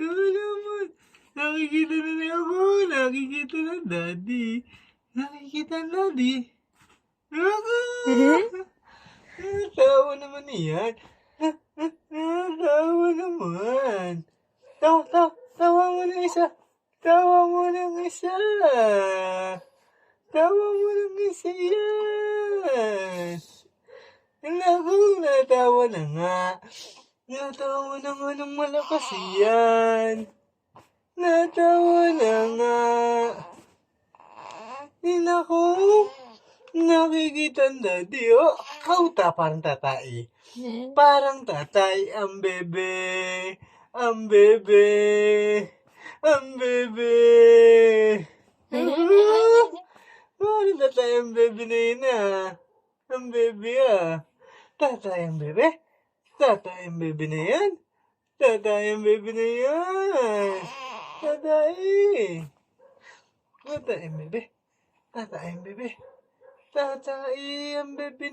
Ikaw naman. Nakikita na niya ako. Nakikita na daddy. Nakikita na daddy. Ako. Tawa naman yan. Tawa naman. Tawa mo na isa. Tawa mo ng isa. Tawa mo ng isa yan. Naku, natawa na nga. Natawa na nga ng malakas yan. Natawa na nga. Naku, nakikita ang daddy, oh. Kauta, parang tatay. Parang tatay, ang bebe. Ang bebe. Ang bebe. Parang tatay ang bebe na yun, ah. Ang bebe, ah. Tatay ang bebe? Tatay ang bebe na yan? Tatay ang bebe na yan? Tatay. Tatay ang bebe? Tatay ang bebe? Tatay ang bebe na